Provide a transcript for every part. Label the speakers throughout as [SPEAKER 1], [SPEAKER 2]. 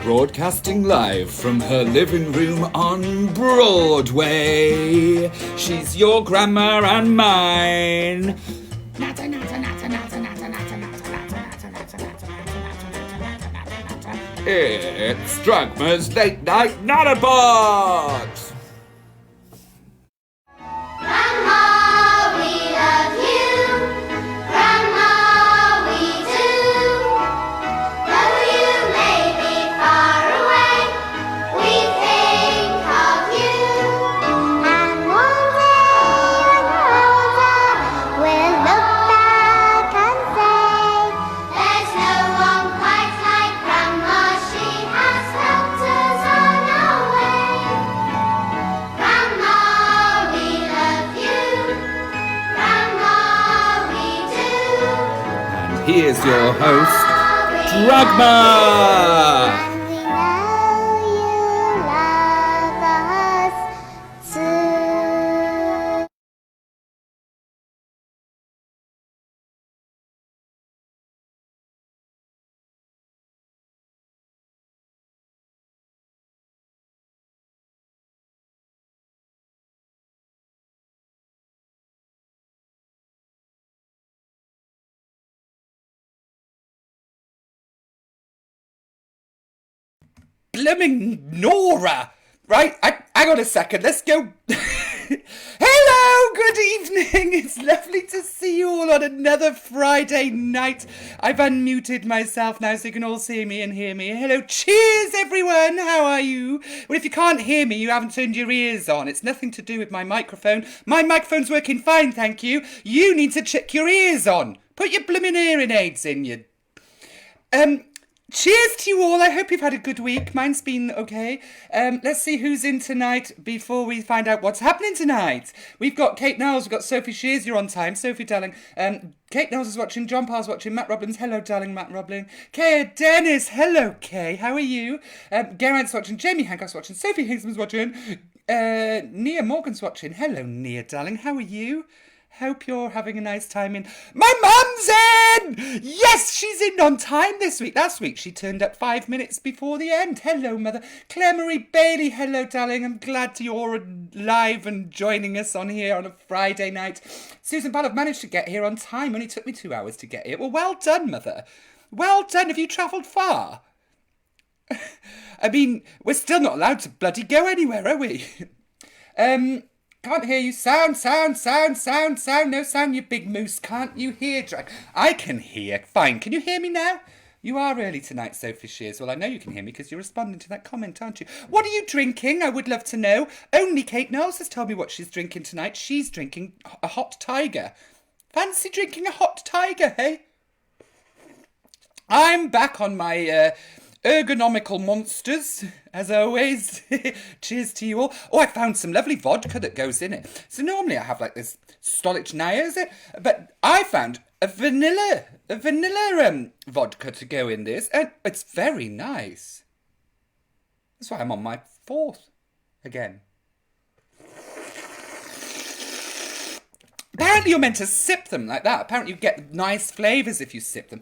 [SPEAKER 1] Broadcasting live from her living room on Broadway. She's your grandma and mine. It's Dragma's Late Night Natterbox. Here's your host, Dragma! Blooming Nora! Right, hang on a second, let's go. Hello, good evening. It's lovely to see you all on another Friday night. I've unmuted myself now so you can all see me and hear me. Hello, cheers everyone, how are you? Well, if you can't hear me, you haven't turned your ears on. It's nothing to do with my microphone. My microphone's working fine, thank you. You need to check your ears on. Put your blooming hearing aids in, you... Cheers to you all. I hope you've had a good week. Mine's been okay. Let's see who's in tonight before we find out what's happening tonight. We've got Kate Knowles, we've got Sophie Shears, you're on time. Sophie, darling. Kate Knowles is watching, John Parr's watching, Matt Robbins, hello, darling, Matt Roblin. Kay Dennis, hello, Kay, how are you? Geraint's watching, Jamie Hancock's watching, Sophie Higsman's watching, Nia Morgan's watching. Hello, Nia, darling, how are you? Hope you're having a nice time in... My mum's in! Yes, she's in on time this week. Last week she turned up 5 minutes before the end. Hello, mother. Claire Marie Bailey, hello, darling. I'm glad you're alive and joining us on here on a Friday night. Susan Ball, I've managed to get here on time. Only took me 2 hours to get here. Well, well done, mother. Well done. Have you travelled far? I mean, we're still not allowed to bloody go anywhere, are we? Can't hear you. Sound. No sound, you big moose. Can't you hear, Drag? I can hear. Fine. Can you hear me now? You are early tonight, Sophie Shears. Well, I know you can hear me because you're responding to that comment, aren't you? What are you drinking? I would love to know. Only Kate Knowles has told me what she's drinking tonight. She's drinking a hot tiger. Fancy drinking a hot tiger, hey? I'm back on my... ergonomical monsters, as always. Cheers to you all. Oh, I found some lovely vodka that goes in it. So normally I have like this Stolichnaya, is it? But I found a vanilla vodka to go in this, and it's very nice. That's why I'm on my 4th again. Apparently you're meant to sip them like that. Apparently you get nice flavours if you sip them.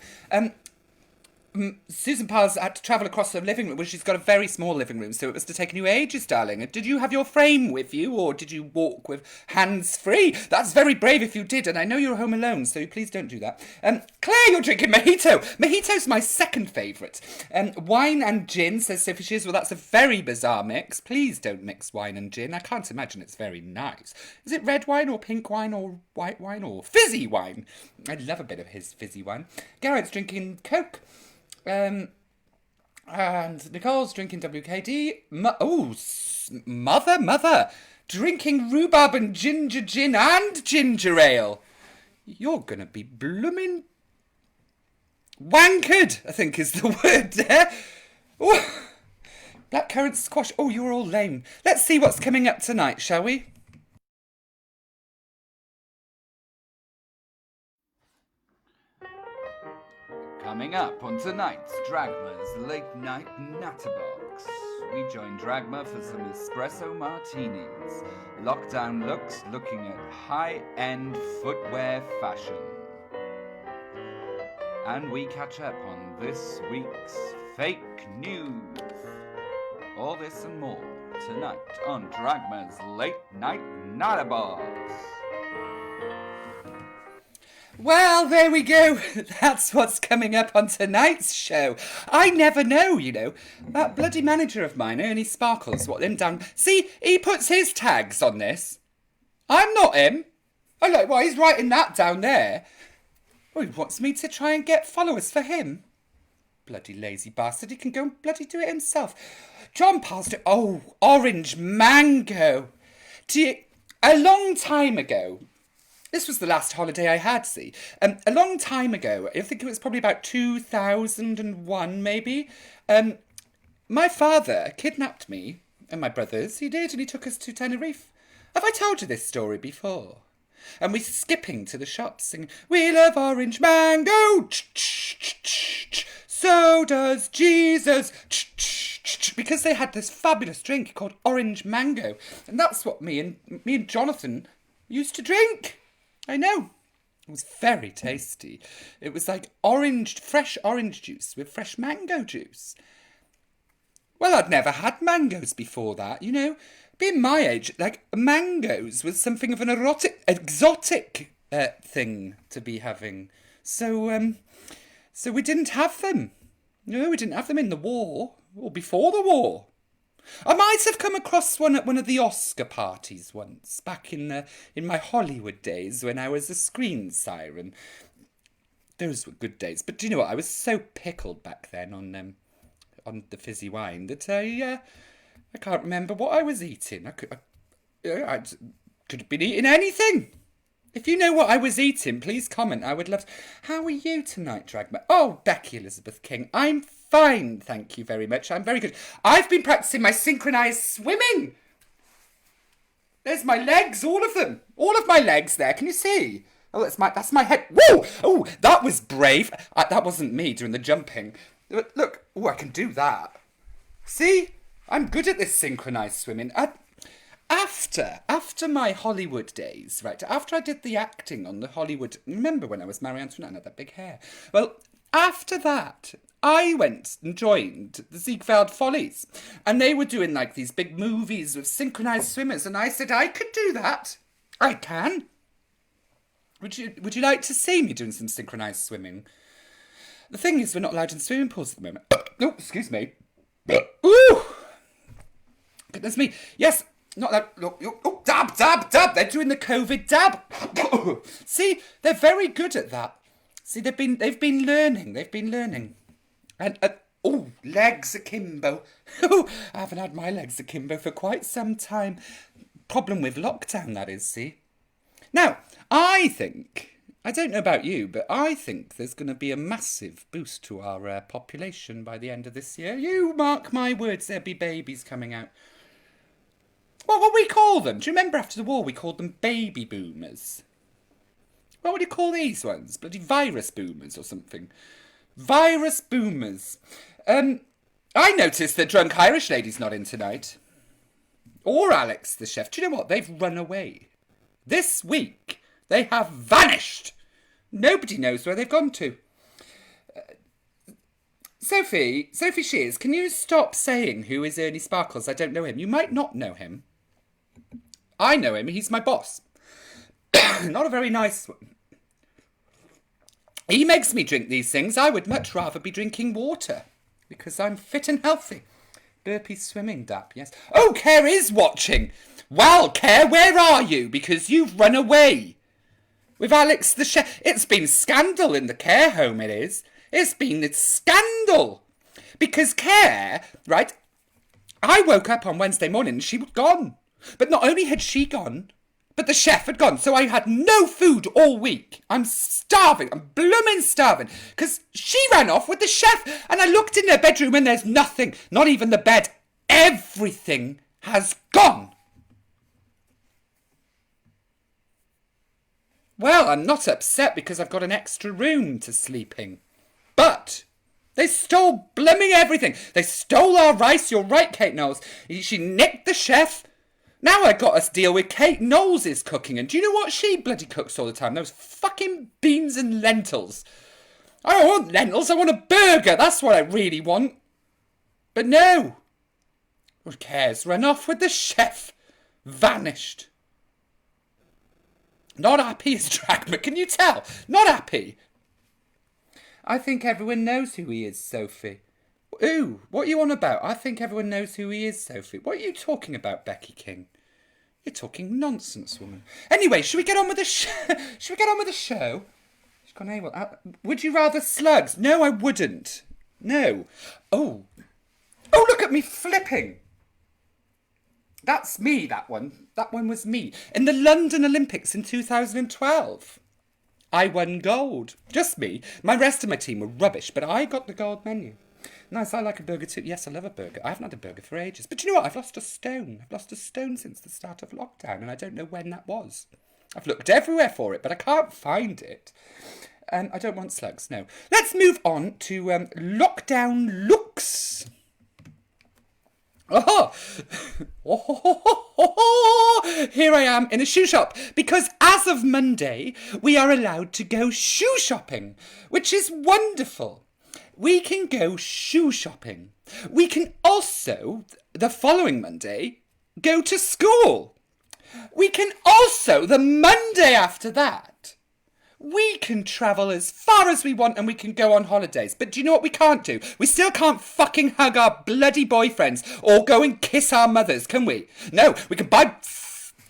[SPEAKER 1] Susan Parr's had to travel across the living room. Well, she's got a very small living room, so it must have taken you ages, darling. Did you have your frame with you, or did you walk with hands free? That's very brave if you did, and I know you're home alone, so please don't do that. Claire, you're drinking mojito. Mojito's my second favourite. Wine and gin, says Sophie Shears. Well, that's a very bizarre mix. Please don't mix wine and gin. I can't imagine it's very nice. Is it red wine, or pink wine, or white wine, or fizzy wine? I love a bit of his fizzy wine. Geraint's drinking Coke. And Nicole's drinking WKD. Mother, drinking rhubarb and ginger gin and ginger ale. You're gonna be blooming wankered, I think is the word there. Ooh. Blackcurrant squash. Oh, you're all lame. Let's see what's coming up tonight, shall we? Coming up on tonight's Dragma's Late Night Natterbox, we join Dragma for some espresso martinis, lockdown looks looking at high-end footwear fashion. And we catch up on this week's fake news. All this and more tonight on Dragma's Late Night Natterbox. Well, there we go. That's what's coming up on tonight's show. I never know, you know. That bloody manager of mine, Ernie Sparkles, what them down... See, he puts his tags on this. I'm not him. I'm like, well, he's writing that down there. Well, he wants me to try and get followers for him. Bloody lazy bastard. He can go and bloody do it himself. John passed it. Oh, orange mango. A long time ago... This was the last holiday I had, see. A long time ago, I think it was probably about 2001, maybe, my father kidnapped me and my brothers. He did, and he took us to Tenerife. Have I told you this story before? And we're skipping to the shops singing, we love orange mango, so does Jesus, because they had this fabulous drink called orange mango. And that's what me and Jonathan used to drink. I know. It was very tasty. It was like fresh orange juice with fresh mango juice. Well, I'd never had mangoes before that, you know. Being my age, like, mangoes was something of an exotic thing to be having. So we didn't have them. No, we didn't have them in the war, or before the war. I might have come across one at one of the Oscar parties once, back in my Hollywood days when I was a screen siren. Those were good days. But do you know what? I was so pickled back then on the fizzy wine that I can't remember what I was eating. I could have been eating anything. If you know what I was eating, please comment. I would love to. How are you tonight, Dragma? Oh, Becky Elizabeth King. I'm fine, thank you very much. I'm very good. I've been practicing my synchronised swimming. There's my legs, all of them. All of my legs there. Can you see? Oh, that's my head. Whoa! Oh, that was brave. That wasn't me doing the jumping. Look. Oh, I can do that. See? I'm good at this synchronised swimming. After my Hollywood days, right, after I did the acting on the Hollywood... Remember when I was Marie Antoinette and I had that big hair? Well, after that, I went and joined the Ziegfeld Follies. And they were doing, like, these big movies with synchronised swimmers. And I said, I could do that. I can. Would you like to see me doing some synchronised swimming? The thing is, we're not allowed in swimming pools at the moment. Oh, excuse me. Ooh! Goodness me. Yes... Not that. Look, oh, dab. They're doing the COVID dab. See, they're very good at that. See, they've been learning. And legs akimbo. I haven't had my legs akimbo for quite some time. Problem with lockdown, that is. See. Now, I don't know about you, but I think there's going to be a massive boost to our population by the end of this year. You mark my words, there'll be babies coming out. What would we call them? Do you remember after the war we called them baby boomers? What would you call these ones? Bloody virus boomers or something. Virus boomers. I noticed the drunk Irish lady's not in tonight. Or Alex the chef. Do you know what? They've run away. This week they have vanished. Nobody knows where they've gone to. Sophie Shears, can you stop saying who is Ernie Sparkles? I don't know him. You might not know him. I know him. He's my boss. Not a very nice one. He makes me drink these things. I would much rather be drinking water because I'm fit and healthy. Burpee swimming dap, yes. Oh, Care is watching. Well, Care, where are you? Because you've run away. With Alex the chef. It's been scandal in the care home, it is. It's been a scandal. Because Care, right, I woke up on Wednesday morning and she was gone. But not only had she gone, but the chef had gone. So I had no food all week. I'm starving. I'm blooming starving. Because she ran off with the chef. And I looked in their bedroom and there's nothing. Not even the bed. Everything has gone. Well, I'm not upset because I've got an extra room to sleep in. But they stole blooming everything. They stole our rice. You're right, Kate Knowles. She nicked the chef. Now I got to deal with Kate Knowles' cooking. And do you know what she bloody cooks all the time? Those fucking beans and lentils. I don't want lentils. I want a burger. That's what I really want. But no. Who cares? Run off with the chef. Vanished. Not happy as Dragma, can you tell? Not happy. I think everyone knows who he is, Sophie. Ooh, what are you on about? I think everyone knows who he is, Sophie. What are you talking about, Becky King? You're talking nonsense, woman. Anyway, should we get on with the show? Should we get on with the show? She's gone AWOL. Would you rather slugs? No, I wouldn't. No. Oh. Oh, look at me flipping. That's me, that one. That one was me. In the London Olympics in 2012. I won gold. Just me. My rest of my team were rubbish, but I got the gold menu. Nice, I like a burger too. Yes, I love a burger. I haven't had a burger for ages. But you know what? I've lost a stone. I've lost a stone since the start of lockdown, and I don't know when that was. I've looked everywhere for it, but I can't find it. I don't want slugs, no. Let's move on to lockdown looks. Oh! Here I am in a shoe shop because as of Monday we are allowed to go shoe shopping, which is wonderful. We can go shoe shopping. We can also, the following Monday, go to school. We can also, the Monday after that, we can travel as far as we want and we can go on holidays. But do you know what we can't do? We still can't fucking hug our bloody boyfriends or go and kiss our mothers, can we? No, we can buy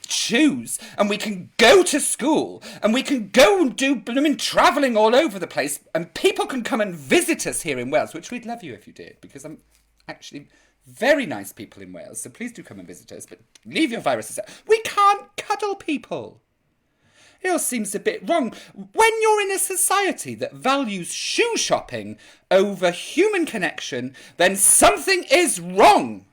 [SPEAKER 1] shoes and we can go to school and we can go and do blooming travelling all over the place and people can come and visit us here in Wales, which we'd love you if you did, because I'm actually very nice people in Wales, so please do come and visit us, but leave your viruses out. We can't cuddle people. It all seems a bit wrong. When you're in a society that values shoe shopping over human connection, then something is wrong.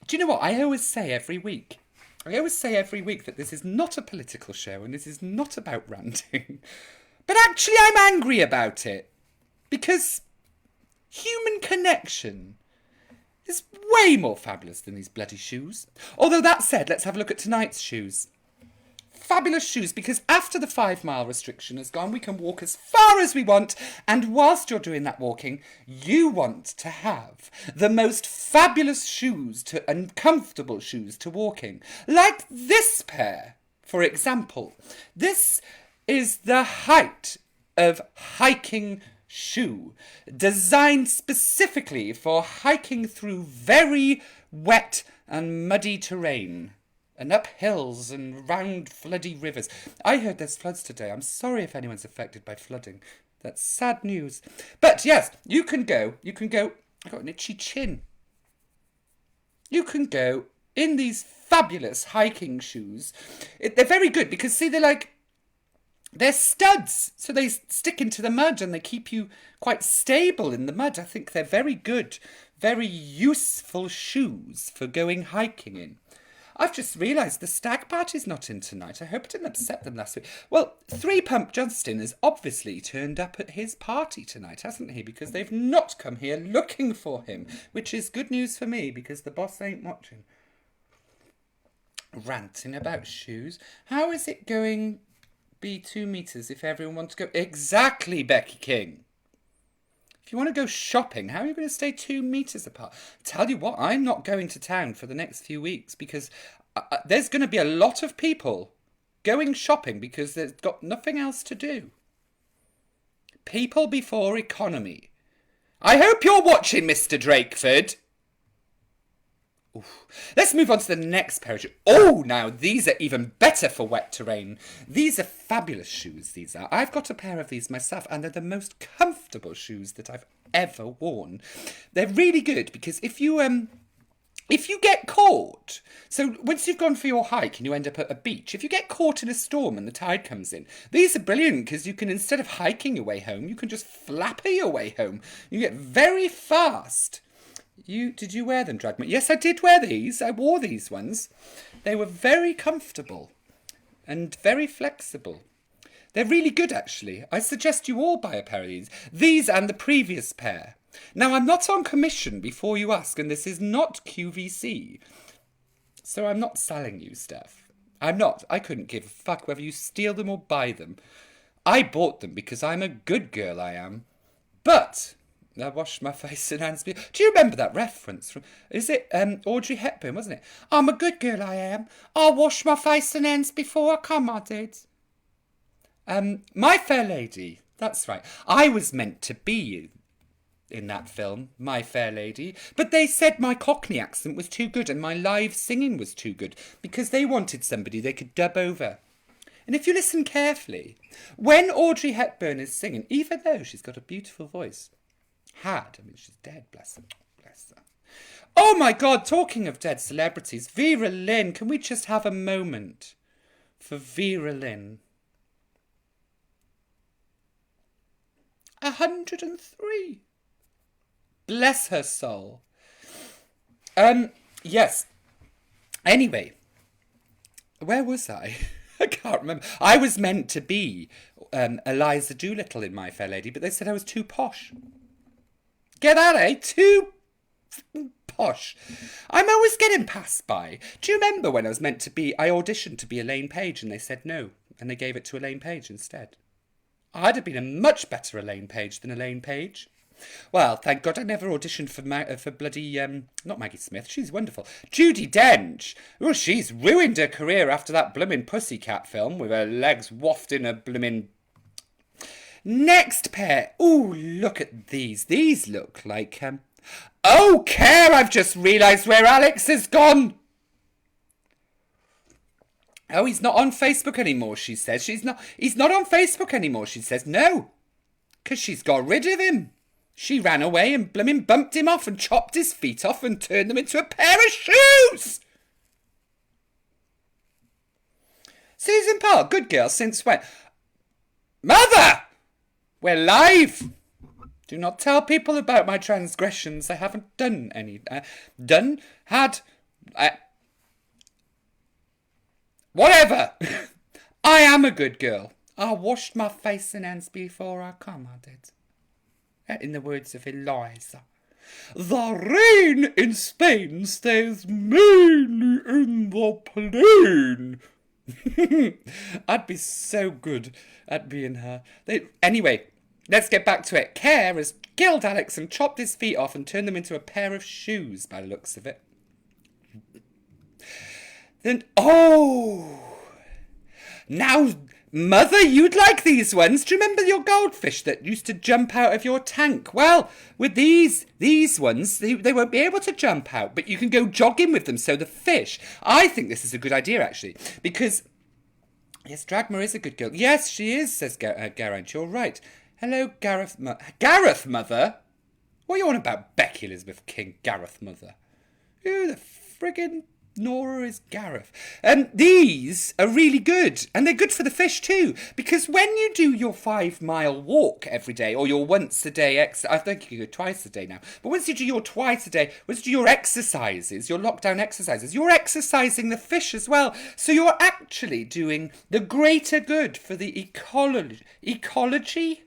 [SPEAKER 1] Do you know what I always say every week? I always say every week that this is not a political show and this is not about ranting. But actually I'm angry about it. Because human connection is way more fabulous than these bloody shoes. Although that said, let's have a look at tonight's shoes. Fabulous shoes, because after the 5-mile restriction has gone, we can walk as far as we want, and whilst you're doing that walking, you want to have the most fabulous shoes and comfortable shoes to walk in. Like this pair, for example. This is the height of hiking shoe, designed specifically for hiking through very wet and muddy terrain and up hills and round floody rivers. I heard there's floods today. I'm sorry if anyone's affected by flooding. That's sad news. But yes, you can go. I've got an itchy chin. You can go in these fabulous hiking shoes. They're very good because, see, they're studs, so they stick into the mud and they keep you quite stable in the mud. I think they're very good, very useful shoes for going hiking in. I've just realised the stag party's not in tonight. I hope it didn't upset them last week. Well, 3 Pump Justin has obviously turned up at his party tonight, hasn't he? Because they've not come here looking for him, which is good news for me because the boss ain't watching. Ranting about shoes. How is it going be 2 metres if everyone wants to go? Exactly, Becky King. If you want to go shopping, how are you going to stay 2 metres apart? Tell you what, I'm not going to town for the next few weeks because there's going to be a lot of people going shopping because they've got nothing else to do. People before economy. I hope you're watching, Mr. Drakeford. Oof. Let's move on to the next pair of shoes. Oh, now these are even better for wet terrain. These are fabulous shoes, these are. I've got a pair of these myself, and they're the most comfortable shoes that I've ever worn. They're really good because if you get caught, so once you've gone for your hike and you end up at a beach, if you get caught in a storm and the tide comes in, these are brilliant because you can, instead of hiking your way home, you can just flapper your way home. You get very fast. Did you wear them, Dragma? Yes, I did wear these. I wore these ones. They were very comfortable and very flexible. They're really good, actually. I suggest you all buy a pair of these. These and the previous pair. Now, I'm not on commission before you ask, and this is not QVC. So I'm not selling you stuff. I'm not. I couldn't give a fuck whether you steal them or buy them. I bought them because I'm a good girl, I am. But I wash my face and hands. Do you remember that reference from? Is it Audrey Hepburn, wasn't it? I'm a good girl, I am. I wash my face and hands before I come, I did. My Fair Lady. That's right. I was meant to be you in that film, My Fair Lady, but they said my Cockney accent was too good and my live singing was too good because they wanted somebody they could dub over. And if you listen carefully, when Audrey Hepburn is singing, even though she's got a beautiful voice, she's dead, bless her. Oh my God, talking of dead celebrities, Vera Lynn, can we just have a moment for Vera Lynn? 103. Bless her soul. Yes. Anyway, where was I? I can't remember. I was meant to be Eliza Doolittle in My Fair Lady, but they said I was too posh. Get that, eh? Too posh. I'm always getting passed by. Do you remember when I was meant to be, I auditioned to be Elaine Page and they said no, and they gave it to Elaine Page instead. I'd have been a much better Elaine Page than Elaine Page. Well, thank God I never auditioned for bloody, not Maggie Smith, she's wonderful. Judi Dench. Oh, she's ruined her career after that blooming Pussycat film with her legs wafting a blooming... Next pair. Ooh, look at these. These look like, Oh, Care, I've just realised where Alex has gone. Oh, he's not on Facebook anymore, she says. He's not on Facebook anymore, she says. No, because she's got rid of him. She ran away and blooming bumped him off and chopped his feet off and turned them into a pair of shoes. Susan Parr, good girl, since when? Mother! We're live. Do not tell people about my transgressions. I haven't done any. Whatever. I am a good girl. I washed my face and hands before I come, I did. In the words of Eliza. The rain in Spain stays mainly in the plain. I'd be so good at being her. Anyway, let's get back to it. Care has killed Alex and chopped his feet off and turned them into a pair of shoes by the looks of it. Then, now, Mother, you'd like these ones. Do you remember your goldfish that used to jump out of your tank? Well, with these ones, they won't be able to jump out, but you can go jogging with them. So the fish, I think this is a good idea, actually, because, yes, Dragma is a good girl. Yes, she is, says Geraint. You're right. Hello, Gareth. Gareth, Mother? What are you on about, Becky Elizabeth King, Gareth, Mother? Who the friggin' Nora is Gareth. These are really good, and they're good for the fish too, because when you do your 5-mile walk every day, or your once a day I think you go twice a day now, but once you do your twice a day, once you do your exercises, your lockdown exercises, you're exercising the fish as well, so you're actually doing the greater good for the ecology,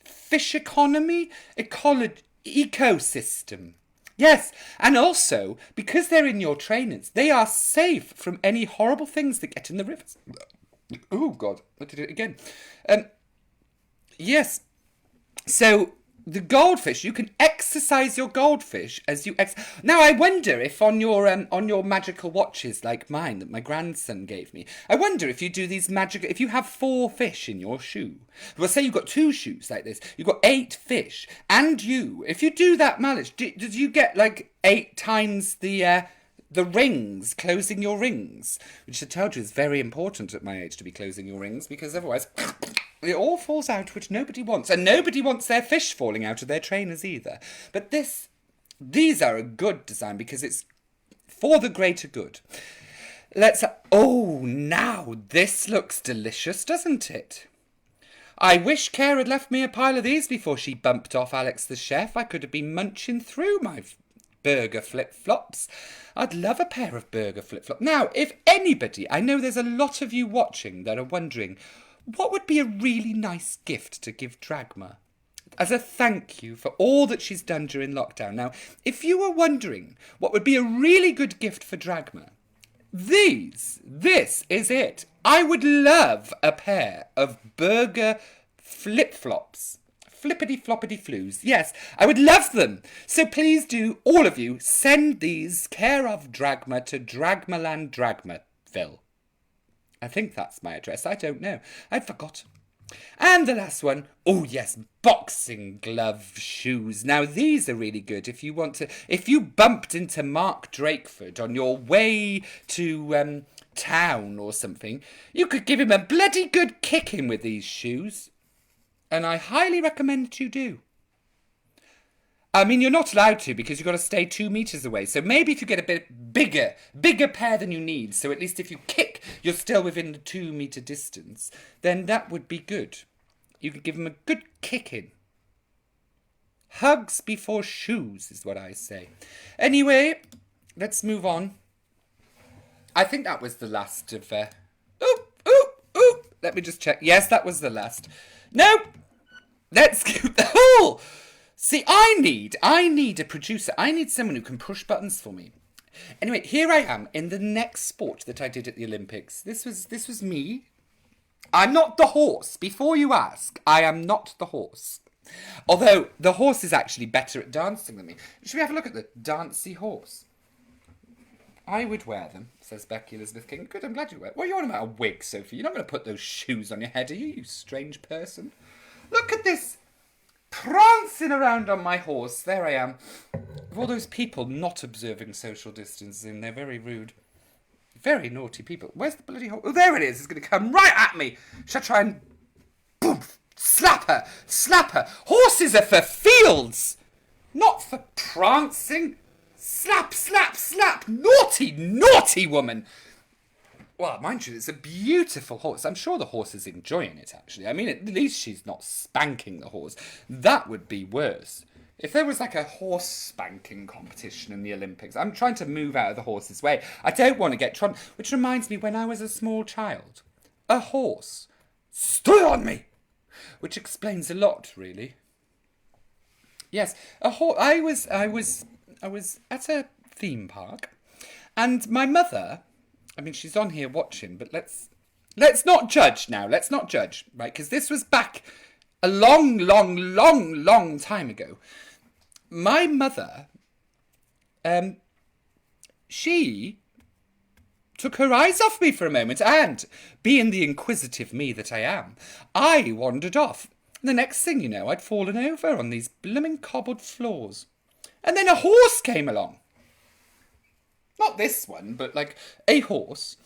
[SPEAKER 1] fish economy, ecosystem. Yes, and also, because they're in your trainers, they are safe from any horrible things that get in the rivers. Oh, God, I did it again. Yes, so the goldfish, you can exercise your goldfish as you... Now, I wonder if on your magical watches like mine that my grandson gave me, I wonder if you do these magical... If you have 4 fish in your shoe, well, say you've got 2 shoes like this, you've got 8 fish, and if you do that mileage, does you get like 8 times the rings, closing your rings, which I told you is very important at my age to be closing your rings, because otherwise... It all falls out, which nobody wants. And nobody wants their fish falling out of their trainers either. But these are a good design because it's for the greater good. Now this looks delicious, doesn't it? I wish Care had left me a pile of these before she bumped off Alex the chef. I could have been munching through my burger flip-flops. I'd love a pair of burger flip-flops. Now, if anybody, I know there's a lot of you watching that are wondering... What would be a really nice gift to give Dragma as a thank you for all that she's done during lockdown? Now, if you were wondering what would be a really good gift for Dragma, this is it. I would love a pair of burger flip-flops flippity floppity flues. Yes, I would love them. So please do, all of you, send these care of Dragma to Dragmaland Dragmaville. I think that's my address. I don't know. I'd forgotten. And the last one, oh yes, boxing glove shoes. Now these are really good if you want to, if you bumped into Mark Drakeford on your way to town or something, you could give him a bloody good kicking with these shoes. And I highly recommend that you do. I mean, you're not allowed to because you've got to stay 2 meters away. So maybe if you get a bit bigger pair than you need, so at least if you kick, you're still within the 2 meter distance, then that would be good. You could give him a good kicking. Hugs before shoes is what I say. Anyway, let's move on. I think that was the last of... Let me just check. Yes, that was the last. No! Let's go... Oh! See, I need a producer. I need someone who can push buttons for me. Anyway, here I am in the next sport that I did at the Olympics. This was me. I'm not the horse. Before you ask, I am not the horse. Although the horse is actually better at dancing than me. Should we have a look at the dancy horse? I would wear them, says Becky Elizabeth King. Good, I'm glad you wear it. What are you on about a wig, Sophie? You're not going to put those shoes on your head, are you, you strange person? Look at this. Prancing around on my horse. There I am. With all those people not observing social distancing. They're very rude. Very naughty people. Where's the bloody horse? Oh, there it is. It's going to come right at me. Shall I try and... boom, slap her. Slap her. Horses are for fields. Not for prancing. Slap, slap, slap. Naughty, naughty woman. Well, mind you, it's a beautiful horse. I'm sure the horse is enjoying it, actually. I mean, at least she's not spanking the horse. That would be worse. If there was like a horse spanking competition in the Olympics, I'm trying to move out of the horse's way. I don't want to get trodden. Which reminds me, when I was a small child, a horse stood on me. Which explains a lot, really. Yes, a horse. I was at a theme park, and my mother... I mean, she's on here watching, but let's not judge now. Let's not judge, right? Because this was back a long, long, long, long time ago. My mother, she took her eyes off me for a moment, and being the inquisitive me that I am, I wandered off. And the next thing you know, I'd fallen over on these blooming cobbled floors. And then a horse came along. Not this one, but like a horse.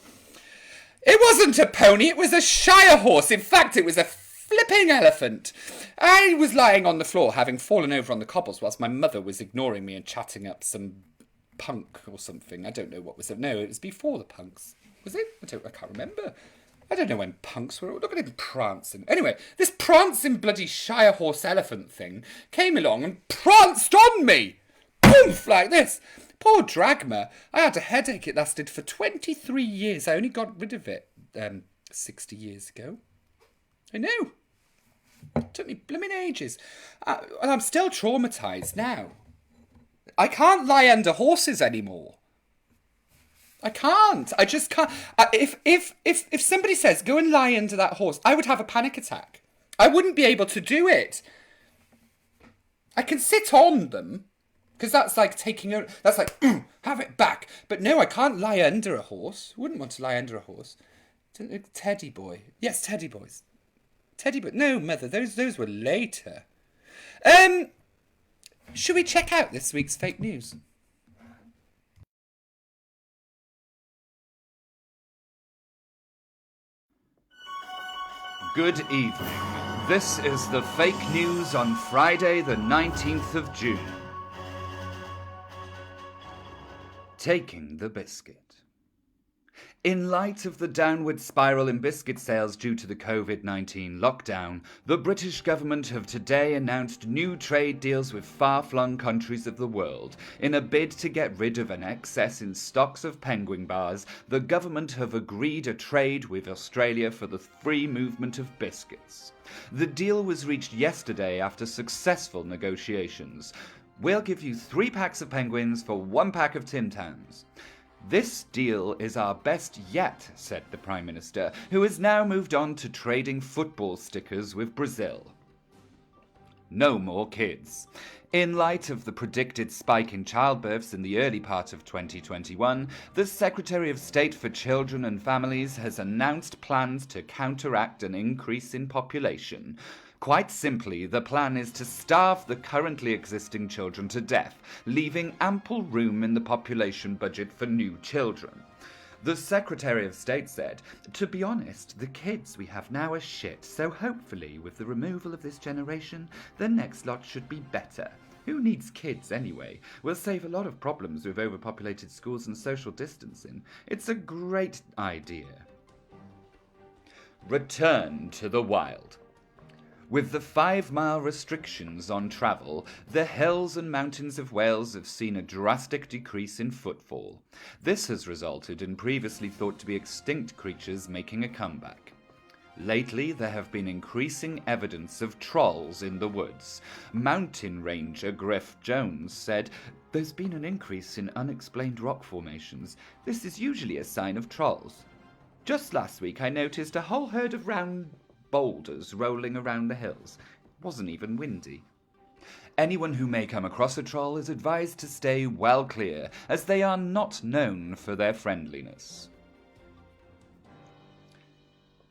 [SPEAKER 1] It wasn't a pony, it was a shire horse. In fact, it was a flipping elephant. I was lying on the floor, having fallen over on the cobbles, whilst my mother was ignoring me and chatting up some punk or something. I don't know what was it. No, it was before the punks. Was it? I can't remember. I don't know when punks were. Look at him prancing. Anyway, this prancing bloody shire horse elephant thing came along and pranced on me. Poof, like this. Poor Dragma. I had a headache. It lasted for 23 years. I only got rid of it 60 years ago. I know. It took me blooming ages. And I'm still traumatised now. I can't lie under horses anymore. I can't. I just can't. If somebody says, go and lie under that horse, I would have a panic attack. I wouldn't be able to do it. I can sit on them. Because that's like that's like, have it back. But no, I can't lie under a horse. Wouldn't want to lie under a horse. Teddy boy. Yes, teddy boys. Teddy boy. No, mother, those were later. Should we check out this week's fake news?
[SPEAKER 2] Good evening. This is the fake news on Friday, the 19th of June. Taking the biscuit. In light of the downward spiral in biscuit sales due to the COVID-19 lockdown, the British government have today announced new trade deals with far-flung countries of the world. In a bid to get rid of an excess in stocks of penguin bars, the government have agreed a trade with Australia for the free movement of biscuits. The deal was reached yesterday after successful negotiations. We'll give you 3 packs of penguins for 1 pack of Tim Tams. This deal is our best yet, said the Prime Minister, who has now moved on to trading football stickers with Brazil. no more kids. In light of the predicted spike in childbirths in the early part of 2021, the Secretary of State for Children and Families has announced plans to counteract an increase in population. Quite simply, the plan is to starve the currently existing children to death, leaving ample room in the population budget for new children. The Secretary of State said, "To be honest, the kids we have now are shit, so hopefully with the removal of this generation, the next lot should be better. Who needs kids anyway? We'll save a lot of problems with overpopulated schools and social distancing. It's a great idea." Return to the wild. With the 5-mile restrictions on travel, the hills and mountains of Wales have seen a drastic decrease in footfall. This has resulted in previously thought to be extinct creatures making a comeback. Lately, there have been increasing evidence of trolls in the woods. Mountain ranger Griff Jones said, "There's been an increase in unexplained rock formations. This is usually a sign of trolls. Just last week I noticed a whole herd of round boulders rolling around the hills. It wasn't even windy." Anyone who may come across a troll is advised to stay well clear, as they are not known for their friendliness.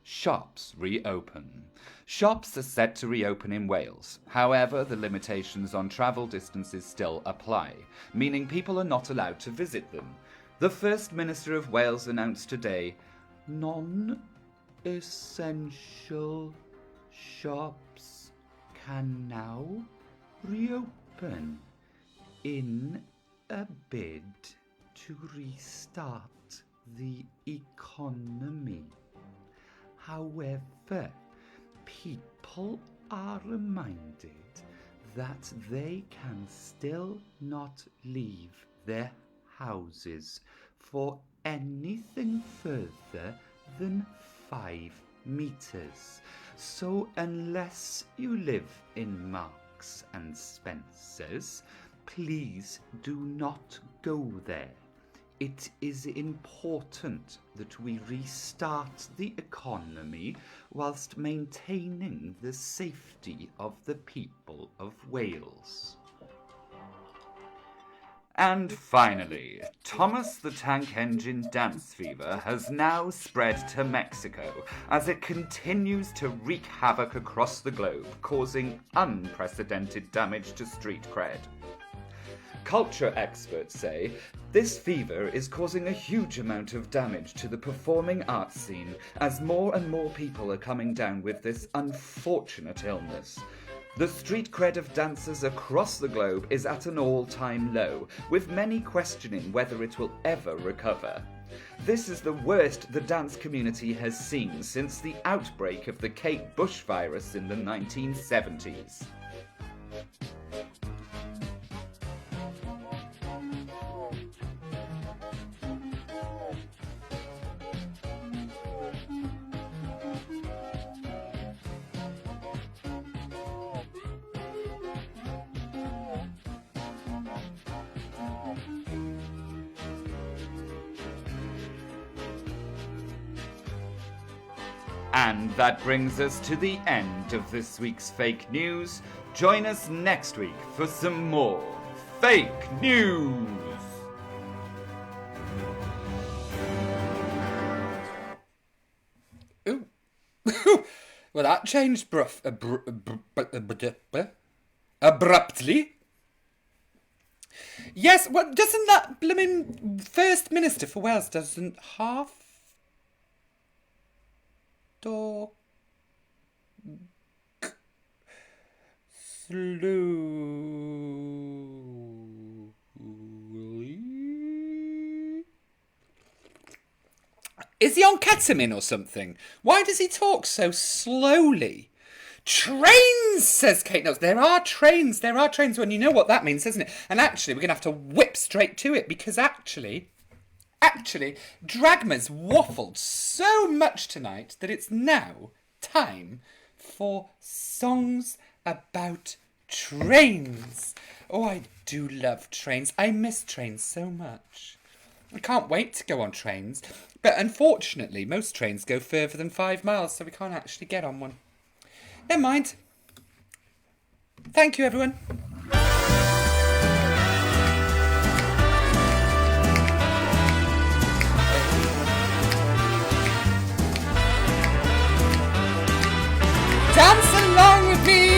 [SPEAKER 2] Shops reopen. Shops are set to reopen in Wales. However, the limitations on travel distances still apply, meaning people are not allowed to visit them. The First Minister of Wales announced today, "Non-essential shops can now reopen in a bid to restart the economy. However, people are reminded that they can still not leave their houses for anything further than 5 meters. So unless you live in Marks and Spencer's, please do not go there. It is important that we restart the economy whilst maintaining the safety of the people of Wales." And finally, Thomas the Tank Engine dance fever has now spread to Mexico as it continues to wreak havoc across the globe, causing unprecedented damage to street cred. Culture experts say this fever is causing a huge amount of damage to the performing arts scene as more and more people are coming down with this unfortunate illness. The street cred of dancers across the globe is at an all-time low, with many questioning whether it will ever recover. This is the worst the dance community has seen since the outbreak of the Kate Bush virus in the 1970s. And that brings us to the end of this week's fake news. Join us next week for some more fake news.
[SPEAKER 1] Ooh. Well, that changed abruptly. Yes, well, doesn't that blooming First Minister for Wales doesn't half talk slowly? Is he on ketamine or something? Why does he talk so slowly? Trains, says Kate Knowles. There are trains when you know what that means, isn't it? And actually, we're going to have to whip straight to it because actually, Dragma's waffled so much tonight that it's now time for songs about trains. Oh, I do love trains. I miss trains so much. I can't wait to go on trains. But unfortunately, most trains go further than 5 miles, so we can't actually get on one. Never mind. Thank you, everyone. Dance along with me.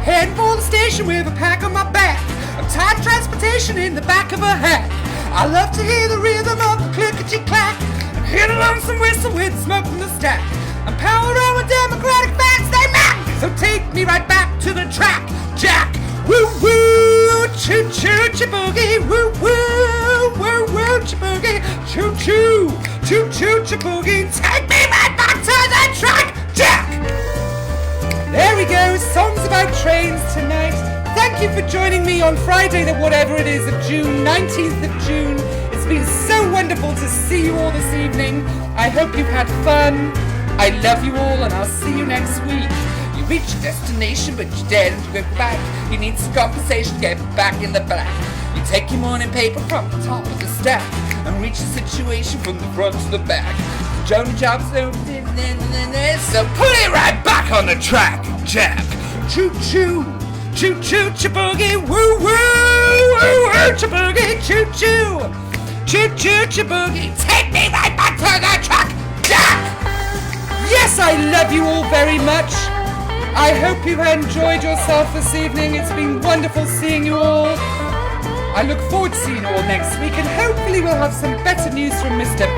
[SPEAKER 1] Heading for the station with a pack on my back. A tight transportation in the back of a hack. I love to hear the rhythm of the clickety-clack and hear the lonesome whistle with the smoke from the stack. I'm powered on with democratic fans, they mac. So take me right back to the track, Jack. Woo woo, choo choo chiboogie. Woo woo, woo woo chiboogie. Choo choo, choo choo chiboogie. Take me right back to the track, Jack. There we go, songs about trains tonight. Thank you for joining me on Friday, the whatever it is of June, 19th of June. It's been so wonderful to see you all this evening. I hope you've had fun. I love you all, and I'll see you next week. You reach your destination, but you're dead and you go back. You need some compensation to get back in the black. You take your morning paper from the top of the stack and reach the situation from the front to the back. Joan Jobs, so put it right back on the track, Jack. Choo choo, choo choo chiboogie, woo woo, woo woo chiboogie, choo choo, choo choo chiboogie. Take me right back to the track, Jack. Yes, I love you all very much. I hope you've enjoyed yourself this evening. It's been wonderful seeing you all. I look forward to seeing you all next week, and hopefully we'll have some better news from Mr.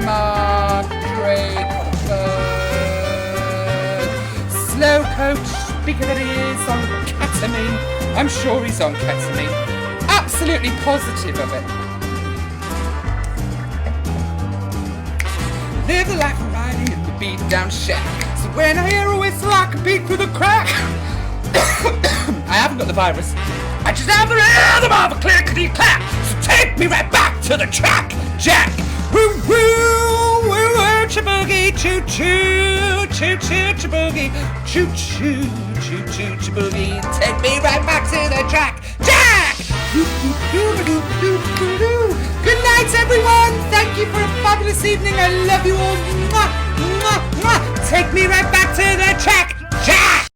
[SPEAKER 1] Mark Slow coach, speaker that he is on ketamine. I'm sure he's on ketamine. Absolutely positive of it. Live the life of riding in the beat down shack. So when I hear a whistle, I can beat through the crack. I haven't got the virus. I just have the rhythm of a clickety-clack. So take me right back to the track, Jack. Woo woo, woo woo, chiboogie, choo choo, choo choo, chiboogie, choo choo, choo choo, chiboogie. Take me right back to the track, Jack. Good night, everyone. Thank you for a fabulous evening. I love you all. Mwah, mwah, mwah. Take me right back to the